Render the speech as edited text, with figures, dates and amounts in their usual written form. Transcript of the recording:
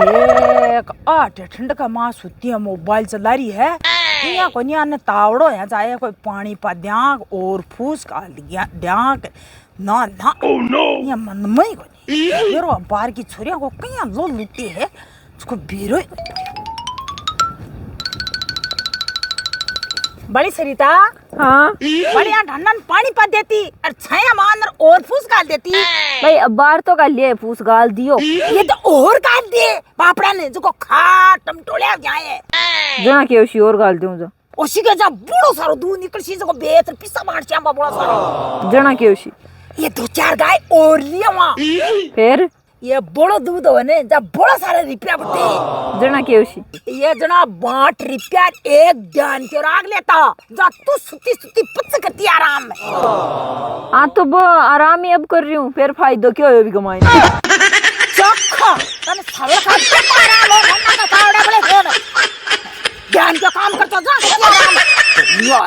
देख आठ ठंड का मां सुती मोबाइल चला रही है यहाँ को नहीं तावड़ो है चाहे कोई पानी पा द्यांक और फूस का द्यांक ना ना ये मन में ही कोनी बेरो बाहर की छोरियां को कहीं लो लुटी है उसको बेरो बड़ी सरिता हाँ बड़ी यहाँ ढन्नन पानी पा देती और छाया मान और फूस गाल देती भाई अब बार तो का लिए फूस गाल दियो ये तो और गाल दे पापड़ा ने जो को खा टमटोले जाए जना के उसी और गाल दूं जा ओसी के जा बड़ो सारो दूध निकल सी जो बेत पिस्सा मार चांबा बड़ा सारो जना के उसी ये दो चार गाय और लिए वहाँ फिर ये बड़ो दूध हो ने जब बड़ा सारा रुपया बटे जना के उसी ये जना 8 रुपया एक ध्यान के राग लेता जा तू सुती सुती पच करती आराम में हाँ तो वो आराम ही अब कर रही हूँ फिर फायदा क्या हो भी कमाई चखा तने सावर खा आराम हो मन्ना का सावड़ा बड़े फोन ध्यान का काम करता जा आराम